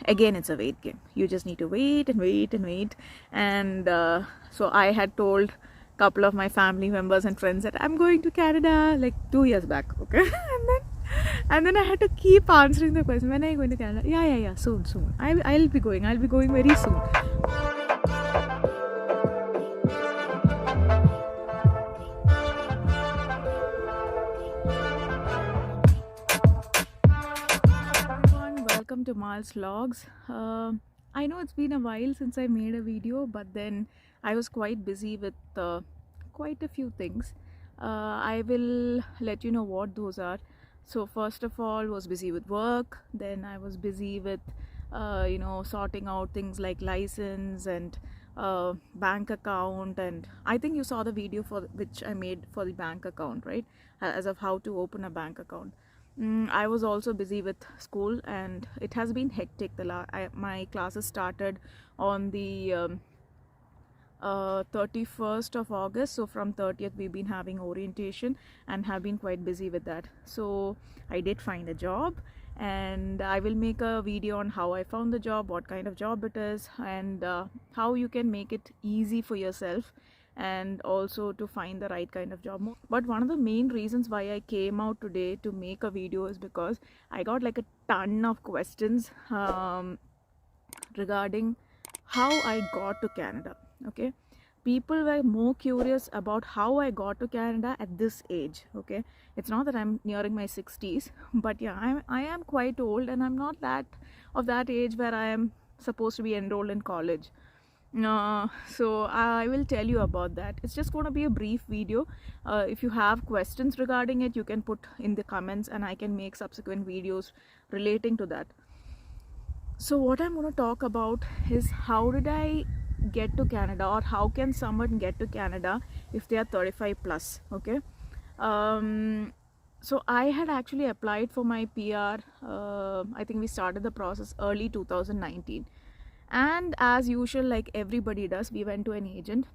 again it's a wait game. You just need to wait and wait and wait. And so I had told a couple of my family members and friends that I'm going to Canada like 2 years back, okay. And then I had to keep answering the question, when are you going to Canada? Yeah, soon. I'll be going very soon. Welcome to Miles Vlogs. I know it's been a while since I made a video, but then I was quite busy with quite a few things. I will let you know what those are. So first of all, was busy with work. Then I was busy with sorting out things like license and bank account. And I think you saw the video for which I made for the bank account, right? As of how to open a bank account. I was also busy with school, and it has been hectic. My classes started on the 31st of August, so from 30th we've been having orientation and have been quite busy with that. So I did find a job, and I will make a video on how I found the job, what kind of job it is, and how you can make it easy for yourself and also to find the right kind of job. But one of the main reasons why I came out today to make a video is because I got like a ton of questions regarding how I got to Canada. Okay, people were more curious about how I got to Canada at this age. Okay, it's not that I'm nearing my 60s, but yeah, I am quite old, and I'm not that of that age where I am supposed to be enrolled in college. So I will tell you about that. It's just going to be a brief video. If you have questions regarding it, you can put in the comments, and I can make subsequent videos relating to that. So what I'm going to talk about is how did I get to Canada, or how can someone get to Canada if they are 35 plus. Okay, so I had actually applied for my PR. I think we started the process early 2019, and as usual, like everybody does, we went to an agent.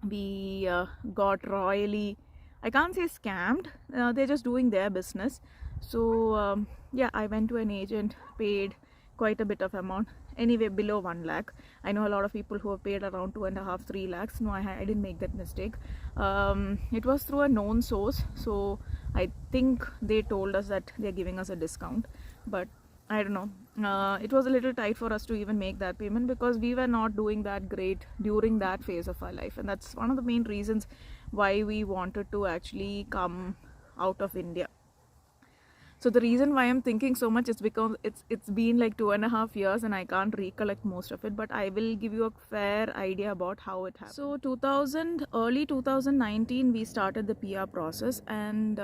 We got royally, I can't say scammed, they're just doing their business. So yeah, I went to an agent, paid quite a bit of amount, anyway below 1 lakh. I know a lot of people who have paid around 2.5-3 lakhs. No, I didn't make that mistake. It was through a known source, so I think they told us that they're giving us a discount, but I don't know. It was a little tight for us to even make that payment because we were not doing that great during that phase of our life, and that's one of the main reasons why we wanted to actually come out of India. So the reason why I'm thinking so much is because it's been like 2.5 years and I can't recollect most of it, but I will give you a fair idea about how it happened. So early 2019 we started the PR process, and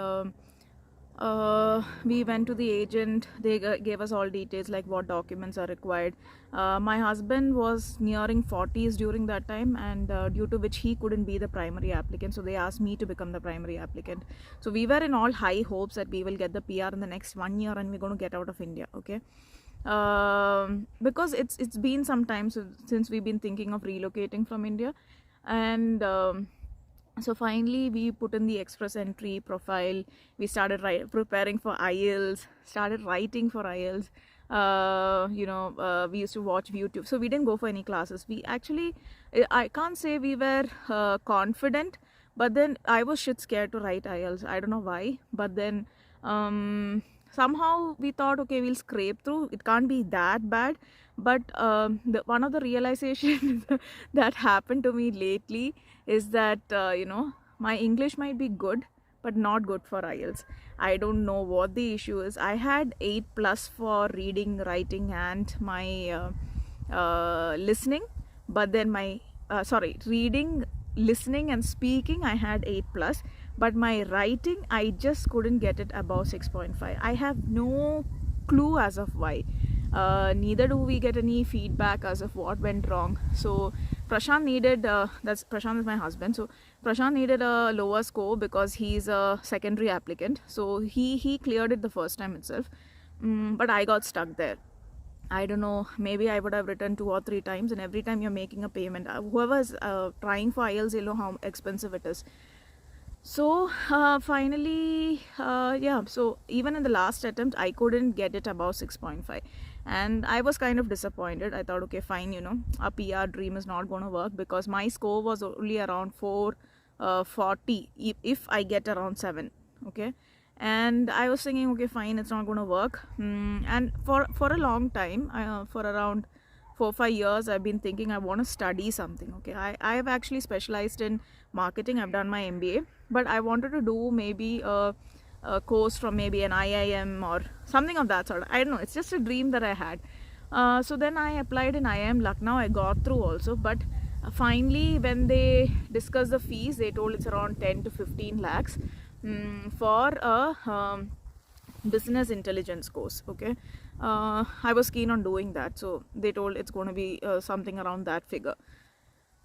we went to the agent. They gave us all details like what documents are required. My husband was nearing 40s during that time, and due to which he couldn't be the primary applicant, so they asked me to become the primary applicant. So we were in all high hopes that we will get the PR in the next 1 year and we're going to get out of India. Okay, because it's been some time since we've been thinking of relocating from India, and so finally we put in the express entry profile. We started preparing for IELTS, started writing for IELTS. We used to watch YouTube. So we didn't go for any classes. We actually, I can't say we were confident, but then I was shit scared to write IELTS. I don't know why, but then somehow we thought, okay, we'll scrape through. It can't be that bad. But one of the realizations that happened to me lately is that my English might be good but not good for IELTS. I don't know what the issue is. I had 8+ for reading, writing, and my listening, but then my reading, listening, and speaking I had 8+, but my writing I just couldn't get it above 6.5. I have no clue as of why. Neither do we get any feedback as of what went wrong. So Prashant needed, Prashant is my husband, so Prashant needed a lower score because he's a secondary applicant. So he cleared it the first time itself, but I got stuck there. I don't know, maybe I would have written 2 or 3 times, and every time you're making a payment, whoever is trying for IELTS, you know how expensive it is. So finally, yeah, so even in the last attempt I couldn't get it above 6.5, and I was kind of disappointed. I thought, okay, fine, a PR dream is not going to work because my score was only around 440 if I get around 7. Okay, and I was thinking, okay, fine, it's not going to work. And for a long time, for around 4-5 years, I've been thinking I want to study something. Okay, I have actually specialized in marketing. I've done my MBA, but I wanted to do maybe a course from maybe an IIM or something of that sort. I don't know, it's just a dream that I had. So then I applied in IIM Lucknow. I got through also, but finally when they discussed the fees, they told it's around 10 to 15 lakhs for a business intelligence course. Okay, I was keen on doing that, so they told it's going to be something around that figure.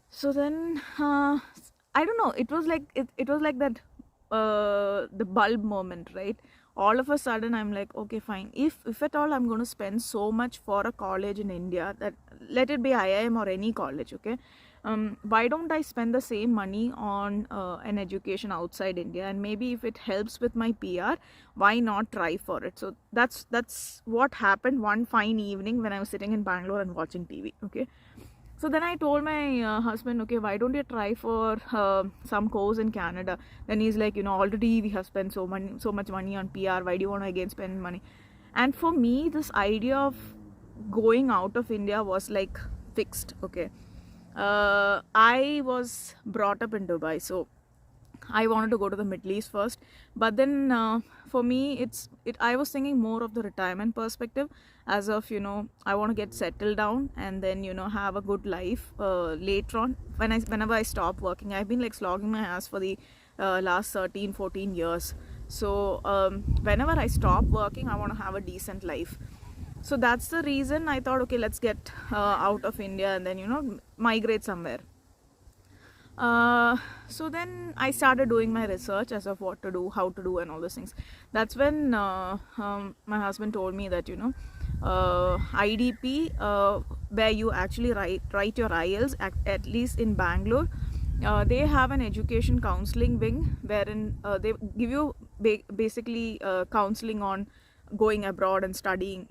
So then I don't know, it was like it was like that the bulb moment, right? All of a sudden I'm like, okay, fine, if at all I'm going to spend so much for a college in India, that let it be IIM or any college, okay, why don't I spend the same money on an education outside India, and maybe if it helps with my PR, why not try for it? So that's what happened one fine evening when I was sitting in Bangalore and watching TV. Okay, so then I told my husband, okay, why don't you try for some course in Canada? Then he's like, already we have spent so much money on PR. Why do you want to again spend money? And for me, this idea of going out of India was like fixed. Okay, I was brought up in Dubai, so I wanted to go to the Middle East first, but then for me, I was thinking more of the retirement perspective, as of I want to get settled down and then have a good life later on. Whenever I stop working, I've been like slogging my ass for the last 13-14 years. So whenever I stop working, I want to have a decent life. So that's the reason I thought, okay, let's get out of India and then migrate somewhere. So then I started doing my research as of what to do, how to do, and all those things. That's when my husband told me that IDP, where you actually write your IELTS, at least in Bangalore, they have an education counseling wing wherein they give you basically counseling on going abroad and studying,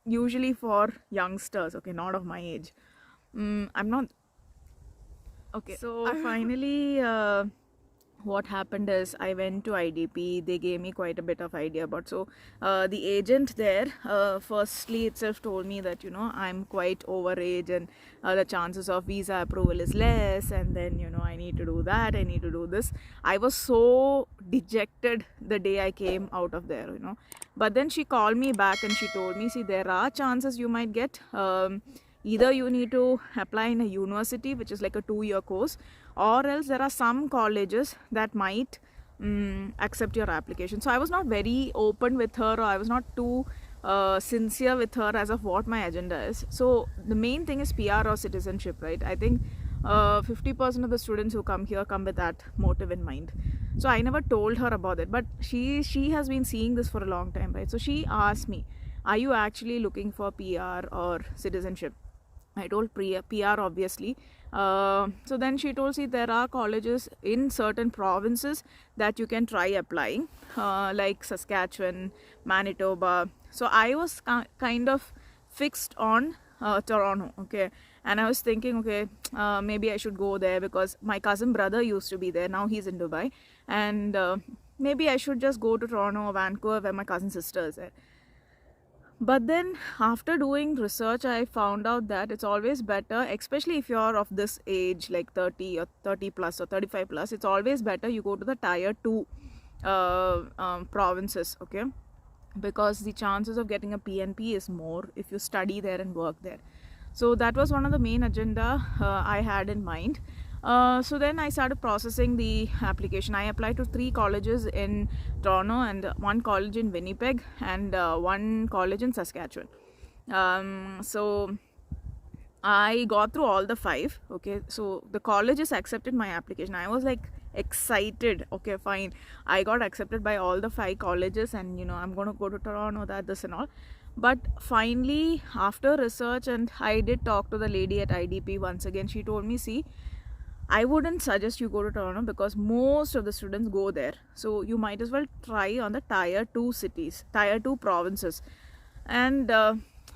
usually for youngsters, okay, not of my age. I'm not okay. So finally what happened is I went to IDP. They gave me quite a bit of idea about, so the agent there firstly itself told me that I'm quite overage and the chances of visa approval is less, and then I need to do that, I need to do this. I was so dejected the day I came out of there, but then she called me back and she told me, see, there are chances you might get either you need to apply in a university, which is like a 2-year course, or else there are some colleges that might accept your application. So I was not very open with her, or I was not too sincere with her as of what my agenda is. So the main thing is PR or citizenship, right? I think 50% of the students who come here come with that motive in mind. So I never told her about it, but she has been seeing this for a long time, right? So she asked me, are you actually looking for PR or citizenship? I told PR, obviously. So then she told, see, there are colleges in certain provinces that you can try applying, like Saskatchewan, Manitoba. So I was kind of fixed on Toronto, okay, and I was thinking, okay, maybe I should go there because my cousin brother used to be there. Now he's in Dubai, and maybe I should just go to Toronto or Vancouver where my cousin sister is there. But then after doing research, I found out that it's always better, especially if you're of this age, like 30 or 30 plus or 35 plus, it's always better you go to the tier 2 provinces, okay, because the chances of getting a PNP is more if you study there and work there. So that was one of the main agenda I had in mind. So then I started processing the application. I applied to 3 colleges in Toronto and 1 college in Winnipeg and 1 college in Saskatchewan. So I got through all the 5. Okay, so the colleges accepted my application. I was like excited. Okay, fine, I got accepted by all the 5 colleges, and I'm going to go to Toronto, this and all. But finally, after research, and I did talk to the lady at IDP once again, she told me, see, I wouldn't suggest you go to Toronto because most of the students go there. So you might as well try on the tier 2 cities, tier 2 provinces. And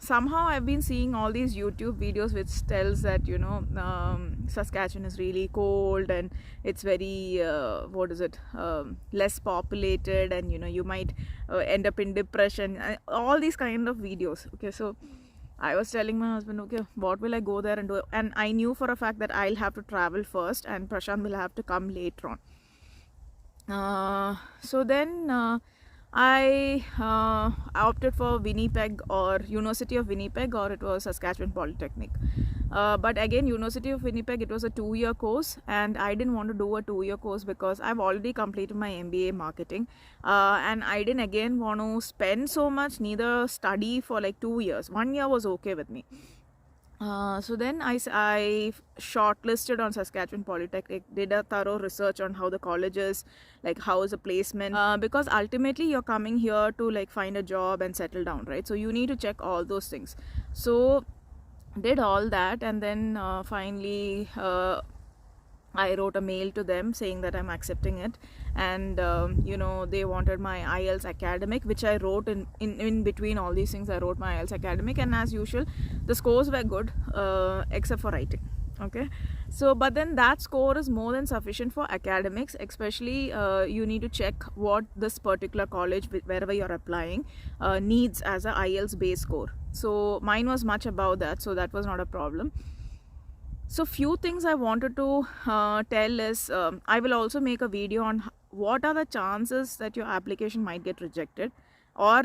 somehow I've been seeing all these YouTube videos which tells that, you know, Saskatchewan is really cold and it's very less populated, and you know, you might end up in depression, all these kind of videos. Okay, so I was telling my husband, okay, what will I go there and do? And I knew for a fact that I'll have to travel first and Prashant will have to come later on. So then I opted for Winnipeg, or University of Winnipeg, or it was Saskatchewan Polytechnic. But again, University of Winnipeg, it was a 2-year course, and I didn't want to do a 2-year course because I've already completed my MBA marketing, and I didn't again want to spend so much, neither study for like 2 years. 1 year was okay with me. So then I shortlisted on Saskatchewan Polytechnic, did a thorough research on how the college is, like how is the placement, because ultimately you're coming here to like find a job and settle down, right? So you need to check all those things. So did all that, and then finally I wrote a mail to them saying that I'm accepting it, and you know, they wanted my IELTS academic, which I wrote in between all these things. I wrote my IELTS academic, and as usual the scores were good, except for writing. Okay, so but then that score is more than sufficient for academics, especially you need to check what this particular college wherever you're applying needs as a IELTS base score. So mine was much above that, so that was not a problem. So few things I wanted to tell is, I will also make a video on what are the chances that your application might get rejected, or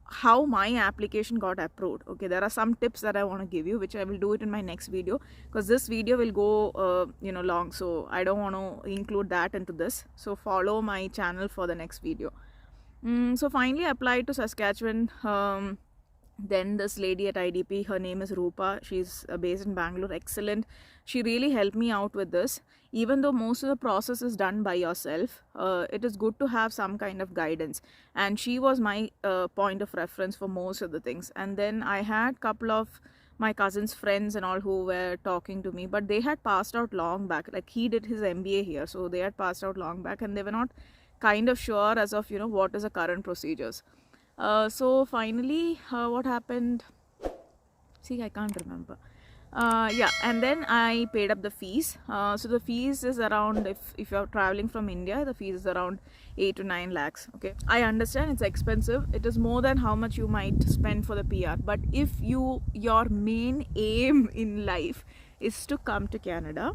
how my application got approved. Okay, there are some tips that I want to give you, which I will do it in my next video, because this video will go you know, long, so I don't want to include that into this. So follow my channel for the next video. So finally I applied to Saskatchewan. Then this lady at IDP, her name is Rupa, she's based in Bangalore, excellent. She really helped me out with this. Even though most of the process is done by yourself, it is good to have some kind of guidance, and she was my point of reference for most of the things. And then I had couple of my cousin's friends and all who were talking to me, but they had passed out long back. Like, he did his MBA here, so they had passed out long back, and they were not kind of sure as of, you know, what is the current procedures. So finally what happened, see, I can't remember. Yeah, and then I paid up the fees. So the fees is around, if you're traveling from India, the fees is around 8 to 9 lakhs. Okay, I understand it's expensive, it is more than how much you might spend for the PR, but if your main aim in life is to come to Canada,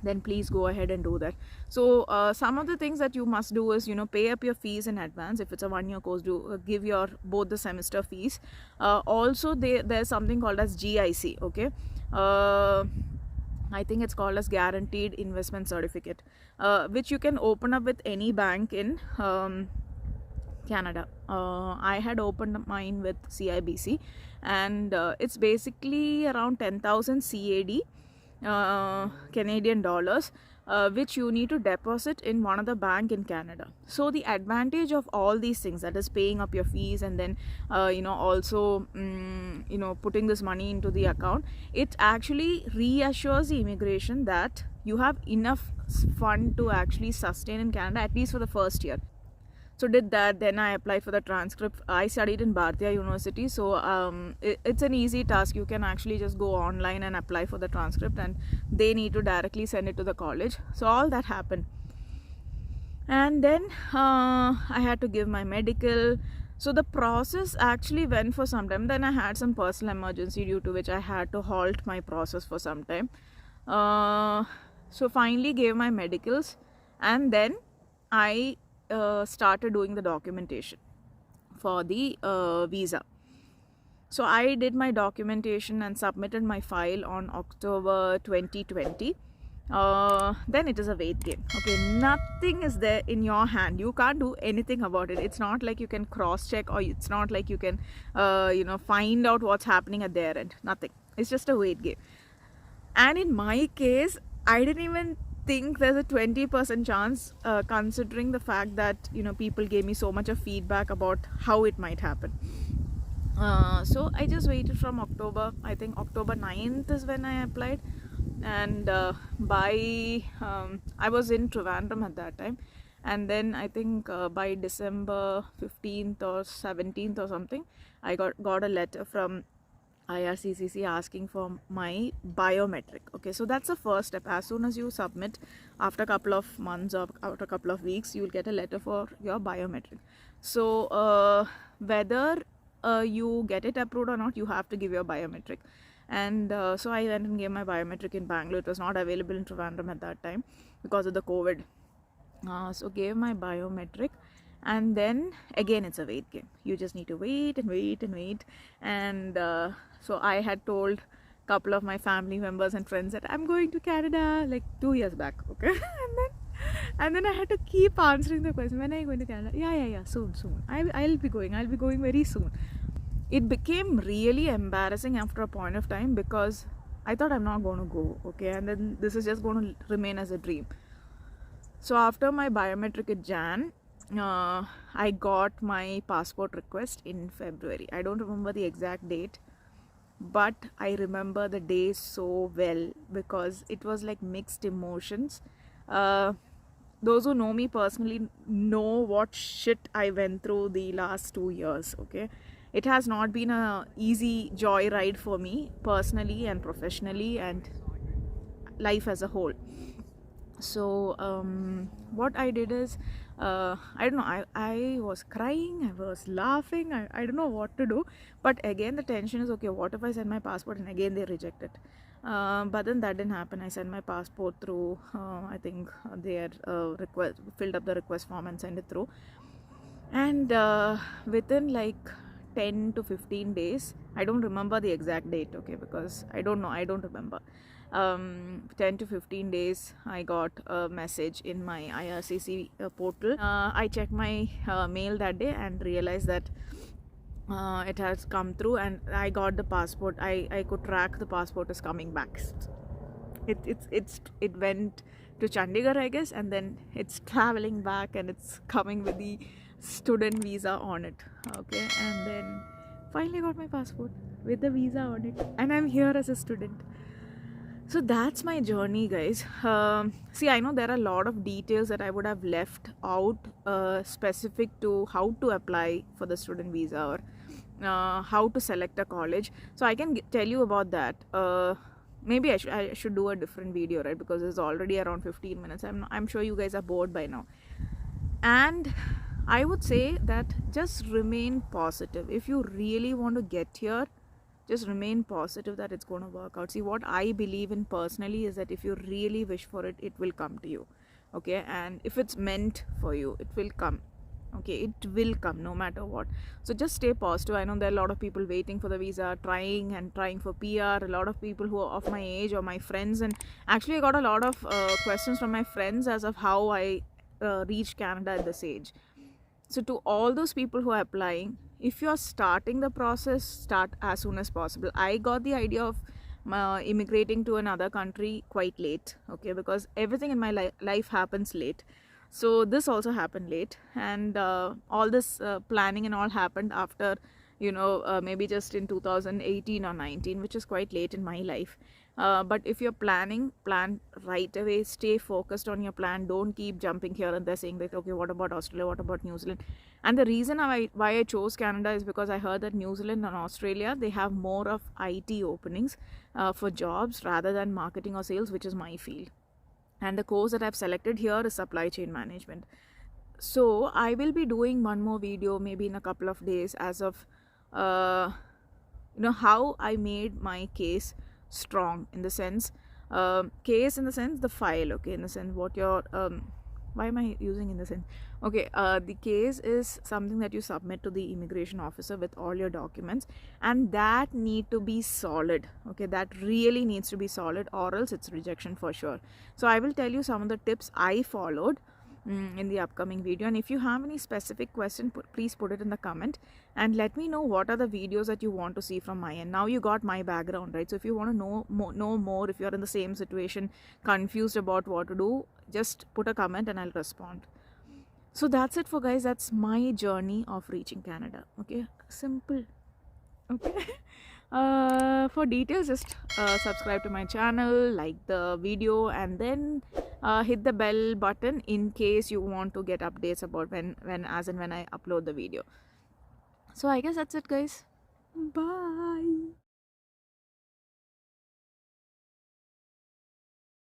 then please go ahead and do that. So some of the things that you must do is, you know, pay up your fees in advance. If it's a 1-year course, do give your both the semester fees. Also there's something called as GIC. Okay, I think it's called as Guaranteed Investment Certificate, which you can open up with any bank in Canada. I had opened mine with CIBC, and it's basically around 10,000 CAD, Canadian dollars, which you need to deposit in one of the bank in Canada. So the advantage of all these things, that is paying up your fees, and then you know, also you know, putting this money into the account, it actually reassures the immigration that you have enough fund to actually sustain in Canada, at least for the first year. So did that, then I applied for the transcript. I studied in Bharatiya University, so it's an easy task. You can actually just go online and apply for the transcript, and they need to directly send it to the college. So all that happened, and then I had to give my medical. So the process actually went for some time. Then I had some personal emergency, due to which I had to halt my process for some time. So finally gave my medicals, and then I started doing the documentation for the visa. So I did my documentation and submitted my file on October 2020. Then it is a wait game. Okay, nothing is there in your hand. You can't do anything about it. It's not like you can cross check, or it's not like you can you know, find out what's happening at their end. Nothing. It's just a wait game. And in my case, I didn't even think there's a 20% chance, considering the fact that, you know, people gave me so much of feedback about how it might happen. So I just waited from October. I think October 9th is when I applied, and by I was in Trivandrum at that time, and then I think by December 15th or 17th or something, I got a letter from IRCCC asking for my biometric. Okay, so that's the first step. As soon as you submit, after a couple of months or after a couple of weeks, you will get a letter for your biometric. So whether you get it approved or not, you have to give your biometric. And so I went and gave my biometric in Bangalore. It was not available in Trivandrum at that time because of the COVID. So gave my biometric, and then again it's a wait game. You just need to wait and wait and wait. And so I had told a couple of my family members and friends that I'm going to Canada like 2 years back. Okay. and then I had to keep answering the question, when are you going to Canada? Yeah, soon. I'll be going very soon. It became really embarrassing after a point of time because I thought I'm not going to go. Okay, and then this is just going to remain as a dream. So after my biometric in Jan, I got my passport request in February. I don't remember the exact date, but I remember the day so well because it was like mixed emotions. Those who know me personally know what shit I went through the last 2 years. Okay, it has not been a easy joyride for me personally and professionally and life as a whole. So what I did is I don't know, I was crying, I was laughing, I don't know what to do. But again the tension is, okay, what if I send my passport and again they reject it? But then that didn't happen. I sent my passport through, I think their filled up the request form and sent it through, and within like 10 to 15 days, I don't remember the exact date, okay, because I don't remember. 10 to 15 days I got a message in my IRCC portal. I checked my mail that day and realized that it has come through and I got the passport. I could track the passport is coming back. It went to Chandigarh, I guess, and then it's traveling back and it's coming with the student visa on it. Okay, and then finally got my passport with the visa on it, and I'm here as a student. So that's my journey, guys. See, I know there are a lot of details that I would have left out, specific to how to apply for the student visa or how to select a college. So I can tell you about that. Maybe I should do a different video, right? Because it's already around 15 minutes. I'm sure you guys are bored by now. And I would say that just remain positive. If you really want to get here, just remain positive that it's going to work out. See, what I believe in personally is that if you really wish for it, it will come to you. Okay, and if it's meant for you, it will come. Okay, it will come no matter what. So just stay positive. I know there are a lot of people waiting for the visa, trying for PR. A lot of people who are of my age or my friends, and actually I got a lot of questions from my friends as of how I reached Canada at this age. So to all those people who are applying, if you're starting the process, start as soon as possible. I got the idea of immigrating to another country quite late, okay, because everything in my life happens late. So this also happened late, and all this planning and all happened after, maybe just in 2018 or 19, which is quite late in my life. But if you're plan right away, stay focused on your plan. Don't keep jumping here and there saying that, okay, what about Australia, what about New Zealand? And the reason why I chose Canada is because I heard that New Zealand and Australia, they have more of IT openings for jobs rather than marketing or sales, which is my field. And the course that I've selected here is supply chain management. So I will be doing one more video maybe in a couple of days as of how I made my case strong, in the sense case in the sense the file, okay, in the sense what your why am I using in the sense, okay, the case is something that you submit to the immigration officer with all your documents, and that need to be solid, okay, that really needs to be solid, or else it's rejection for sure. So I will tell you some of the tips I followed in the upcoming video, and if you have any specific question, please put it in the comment and let me know what are the videos that you want to see from my end. Now you got my background, right? So if you want to know more, if you're in the same situation, confused about what to do, just put a comment and I'll respond. So that's it for guys. That's my journey of reaching Canada. Okay, simple. Okay. For details, just subscribe to my channel, like the video, and then hit the bell button in case you want to get updates about when I upload the video. So I guess that's it, guys. Bye.